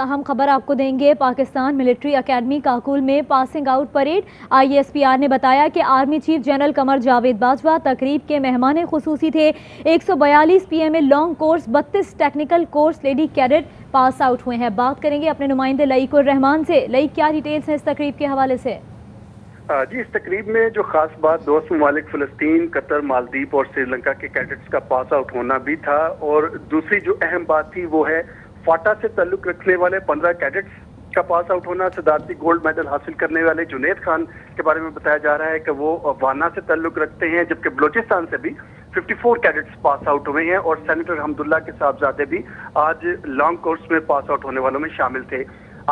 اہم خبر آپ کو دیں گے۔ پاکستان ملٹری اکیڈمی کاکول میں پاسنگ آؤٹ پریڈ۔ ISPR نے بتایا کہ army chief general Qamar Javed Bajwa تقریب کے مہمان خصوصی تھے۔ 142 PMA long course 32 technical course lady cadet pass out ہوئے ہیں۔ بات کریں گے اپنے نمائندے لئیک الرحمان سے۔ لئیک، کیا ڈیٹیلز ہیں اس تقریب کے حوالے سے؟ جی، اس تقریب میں جو خاص بات دوست ممالک فلسطین، قطر، مالدیپ اور سری لنکا کے کیڈٹس کا پاس آؤٹ ہونا بھی تھا، اور دوسری جو اہم بات تھی وہ ہے فاٹا سے تعلق رکھنے والے 15 کیڈٹس کا پاس آؤٹ ہونا۔ صدارتی گولڈ میڈل حاصل کرنے والے جنید خان کے بارے میں بتایا جا رہا ہے کہ وہ وانا سے تعلق رکھتے ہیں، جبکہ بلوچستان سے بھی 54 کیڈٹس پاس آؤٹ ہوئے ہیں، اور سینیٹر حمداللہ کے صاحبزادے بھی آج لانگ کورس میں پاس آؤٹ ہونے والوں میں شامل تھے۔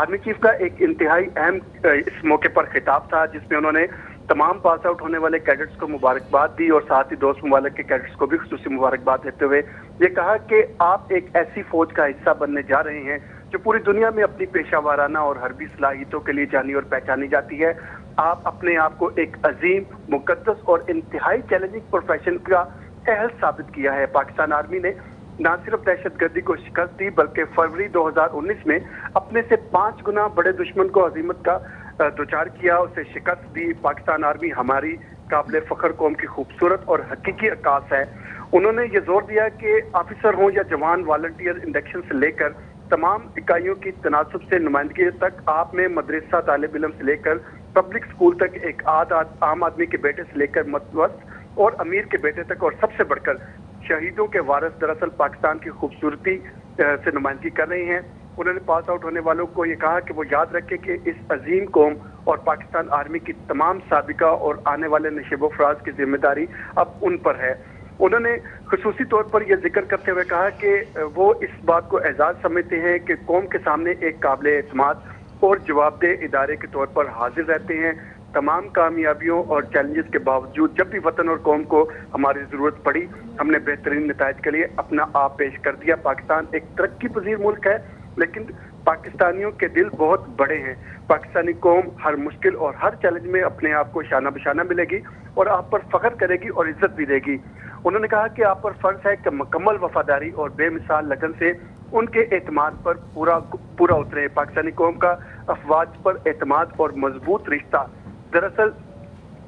آرمی چیف کا ایک انتہائی اہم اس موقع پر خطاب تھا، جس میں انہوں نے تمام پاس آؤٹ ہونے والے کیڈٹس کو مبارکباد دی، اور ساتھ ہی دوست ممالک کے کیڈٹس کو بھی خصوصی مبارکباد دیتے ہوئے یہ کہا کہ آپ ایک ایسی فوج کا حصہ بننے جا رہے ہیں جو پوری دنیا میں اپنی پیشہ وارانہ اور حربی صلاحیتوں کے لیے جانی اور پہچانی جاتی ہے۔ آپ اپنے آپ کو ایک عظیم، مقدس اور انتہائی چیلنجنگ پروفیشن کا اہل ثابت کیا ہے۔ پاکستان آرمی نے نہ صرف دہشت گردی کو شکست دی، بلکہ فروری 2019 میں اپنے سے 5 گنا بڑے دشمن کو ہزیمت کا دوچار کیا، اسے شکست دی۔ پاکستان آرمی ہماری قابل فخر قوم کی خوبصورت اور حقیقی عکاس ہے۔ انہوں نے یہ زور دیا کہ آفیسر ہوں یا جوان، والنٹیئر انڈکشن سے لے کر تمام اکائیوں کی تناسب سے نمائندگی تک، آپ میں مدرسہ طالب علم سے لے کر پبلک سکول تک، ایک عام آدمی کے بیٹے سے لے کر متوسط اور امیر کے بیٹے تک، اور سب سے بڑھ کر شہیدوں کے وارث دراصل پاکستان کی خوبصورتی سے نمائندگی کر رہے ہیں۔ انہوں نے پاس آؤٹ ہونے والوں کو یہ کہا کہ وہ یاد رکھیں کہ اس عظیم قوم اور پاکستان آرمی کی تمام سابقہ اور آنے والے نشیب و فراز کی ذمہ داری اب ان پر ہے۔ انہوں نے خصوصی طور پر یہ ذکر کرتے ہوئے کہا کہ وہ اس بات کو اعزاز سمجھتے ہیں کہ قوم کے سامنے ایک قابل اعتماد اور جواب دہ ادارے کے طور پر حاضر رہتے ہیں۔ تمام کامیابیوں اور چیلنجز کے باوجود جب بھی وطن اور قوم کو ہماری ضرورت پڑی، ہم نے بہترین نتائج کے لیے اپنا آپ پیش کر دیا۔ پاکستان ایک ترقی پذیر ملک ہے، لیکن پاکستانیوں کے دل بہت بڑے ہیں۔ پاکستانی قوم ہر مشکل اور ہر چیلنج میں اپنے آپ کو شانہ بشانہ ملے گی اور آپ پر فخر کرے گی اور عزت بھی دے گی۔ انہوں نے کہا کہ آپ پر فرض ہے کہ مکمل وفاداری اور بے مثال لگن سے ان کے اعتماد پر پورا اترے۔ پاکستانی قوم کا افواج پر اعتماد اور مضبوط رشتہ دراصل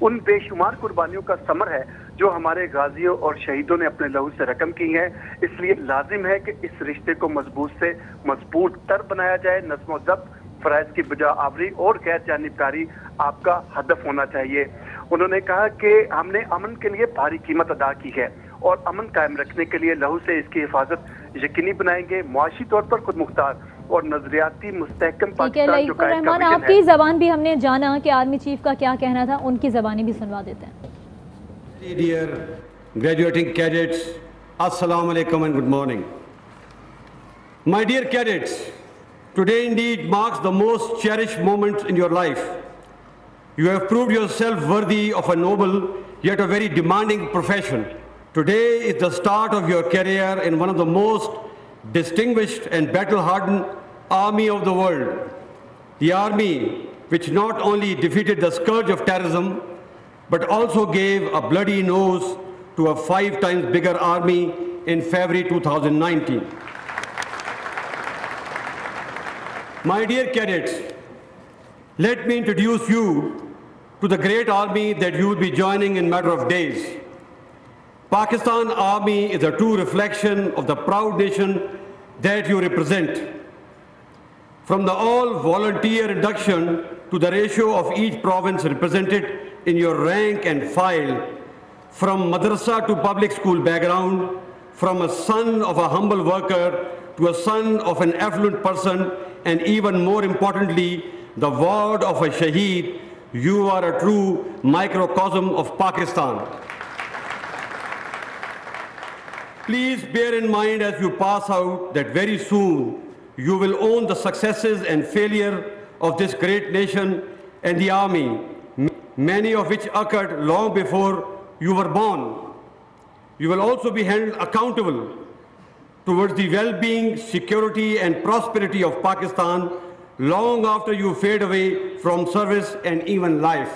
ان بے شمار قربانیوں کا ثمر ہے جو ہمارے غازیوں اور شہیدوں نے اپنے لہو سے رقم کی ہیں۔ اس لیے لازم ہے کہ اس رشتے کو مضبوط سے مضبوط تر بنایا جائے۔ نظم و ضبط، فرائض کی بجا آوری اور غیر جانبداری آپ کا ہدف ہونا چاہیے۔ انہوں نے کہا کہ ہم نے امن کے لیے بھاری قیمت ادا کی ہے، اور امن قائم رکھنے کے لیے لہو سے اس کی حفاظت یقینی بنائیں گے۔ معاشی طور پر خود مختار اور نظریاتی مستحکم پاکستان جو قائد کا ویژن ہے۔ آپ کی زبان بھی ہم نے جانا کہ آرمی چیف کا کیا کہنا تھا، ان کی زبانی بھی سنوا دیتے ہیں۔ Dear graduating cadets, Assalamu alaikum and good morning. My dear cadets, today indeed marks the most cherished moment in your life. You have proved yourself worthy of a noble yet a very demanding profession. Today is the start of your career in one of the most distinguished and battle-hardened army of the world. The army which not only defeated the scourge of terrorism, but also gave a bloody nose to a 5 times bigger army in February 2019. My dear cadets, let me introduce you to the great army that you will be joining in a matter of days. Pakistan Army is a true reflection of the proud nation that you represent. From the all-volunteer induction to the ratio of each province represented in your rank and file, from madrasa to public school background, from a son of a humble worker to a son of an affluent person, and even more importantly, the ward of a shaheed, you are a true microcosm of Pakistan. Please bear in mind as you pass out that very soon you will own the successes and failure of this great nation and the army, many of which occurred long before you were born. You will also be held accountable towards the well-being, security and prosperity of Pakistan long after you fade away from service and even life.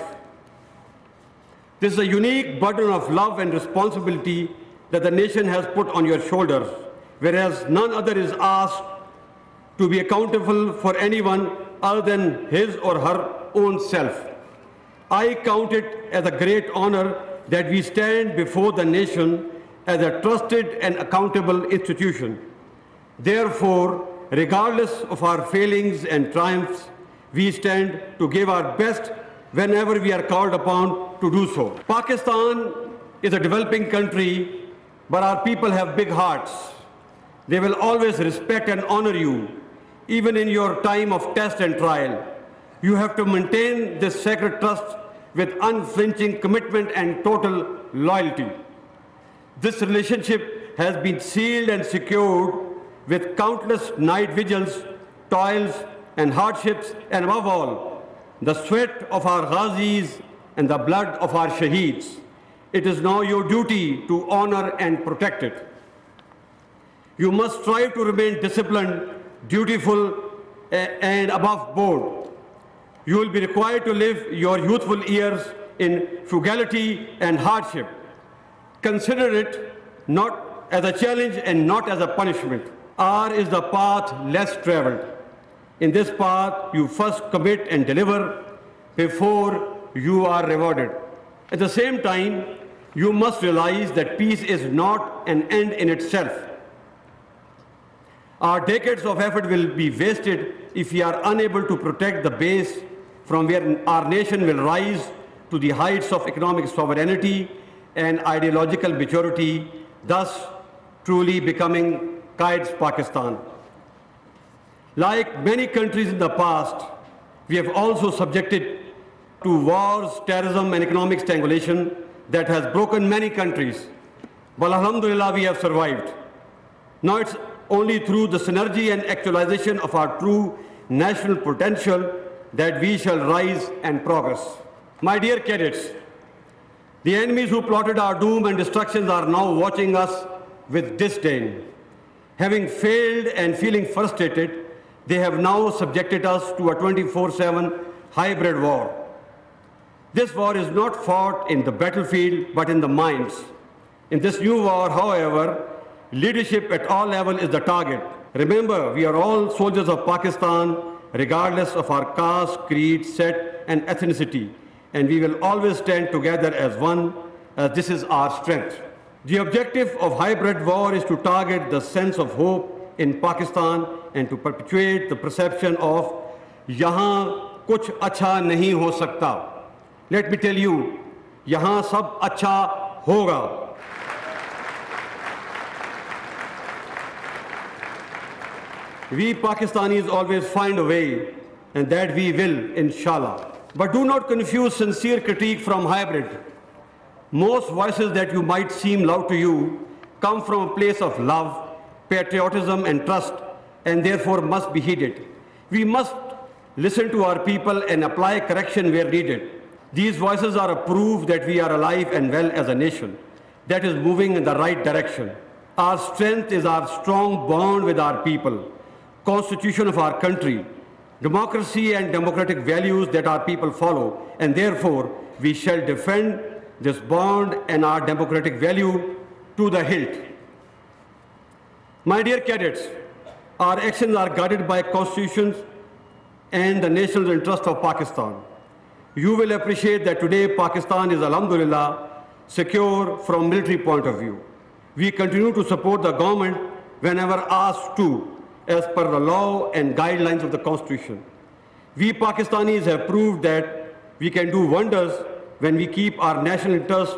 This is a unique burden of love and responsibility that the nation has put on your shoulders, whereas none other is asked to be accountable for anyone other than his or her own self. I count it as a great honor that we stand before the nation as a trusted and accountable institution. Therefore, regardless of our failings and triumphs, we stand to give our best whenever we are called upon to do so. Pakistan is a developing country, but our people have big hearts. They will always respect and honor you, even in your time of test and trial. You have to maintain this sacred trust with unflinching commitment and total loyalty. This relationship has been sealed and secured with countless night vigils, toils, and hardships, and above all, the sweat of our Ghazis and the blood of our Shaheeds. It is now your duty to honor and protect it. You must strive to remain disciplined, dutiful, and above board. You will be required to live your youthful years in frugality and hardship. Consider it not as a challenge and not as a punishment. Ours is the path less traveled. In this path, you first commit and deliver before you are rewarded. At the same time, you must realize that peace is not an end in itself. Our decades of effort will be wasted if we are unable to protect the base from where our nation will rise to the heights of economic sovereignty and ideological maturity, thus truly becoming Qaid's Pakistan. Like many countries in the past, we have also subjected to wars, terrorism, and economic strangulation that has broken many countries. But alhamdulillah, we have survived. Now it's only through the synergy and actualization of our true national potential that we shall rise and progress. My dear cadets, the enemies who plotted our doom and destructions are now watching us with disdain. Having failed and feeling frustrated, they have now subjected us to a 24/7 hybrid war. This war is not fought in the battlefield, but in the minds. In this new war, however, leadership at all levels is the target. Remember, we are all soldiers of Pakistan, regardless of our caste, creed, set, and ethnicity, and we will always stand together as one, as this is our strength. The objective of hybrid war is to target the sense of hope in Pakistan and to perpetuate the perception of yahan kuch acha nahi ho sakta. Let me tell you, yahan sab acha hoga. We Pakistanis always find a way, and that we will, inshallah. But do not confuse sincere critique from hybrid. Most voices that you might seem loud to you come from a place of love, patriotism, and trust, and therefore must be heeded. We must listen to our people and apply correction where needed. These voices are a proof that we are alive and well as a nation that is moving in the right direction. Our strength is our strong bond with our people, constitution of our country, democracy and democratic values that our people follow, and therefore we shall defend this bond and our democratic value to the hilt. My dear cadets, our actions are guided by constitutions and the national interest of Pakistan. You will appreciate that today Pakistan is, alhamdulillah, secure from military point of view. We continue to support the government whenever asked to, as per the law and guidelines of the Constitution. We Pakistanis have proved that we can do wonders when we keep our national interest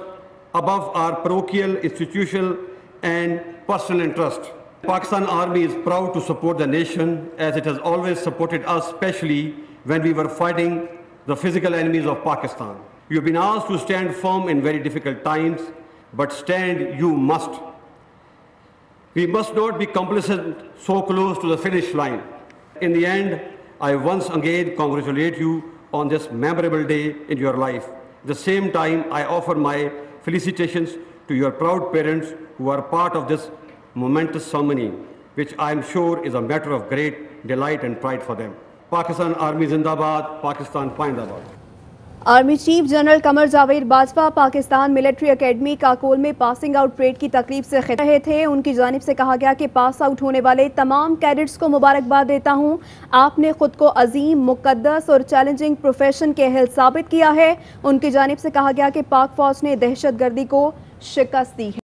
above our parochial, institutional, and personal interest. Pakistan Army is proud to support the nation as it has always supported us, especially when we were fighting the physical enemies of Pakistan. You have been asked to stand firm in very difficult times, but stand you must. We must not be complacent so close to the finish line. In the end, I once again congratulate you on this memorable day in your life. At the same time, I offer my felicitations to your proud parents who are part of this momentous ceremony, which I am sure is a matter of great delight and pride for them. Pakistan Army Zindabad, Pakistan Paindabad. Army chief general Qamar Javed Bajwa Pakistan military academy Kakul میں passing out parade کی تقریب سے خطاب کر رہے تھے۔ ان کی جانب سے کہا گیا کہ پاس آؤٹ ہونے والے تمام کیڈٹس کو مبارکباد دیتا ہوں۔ آپ نے خود کو عظیم، مقدس اور چیلنجنگ پروفیشن کے اہل ثابت کیا ہے۔ ان کی جانب سے کہا گیا کہ پاک فوج نے دہشت گردی کو شکست دی ہے۔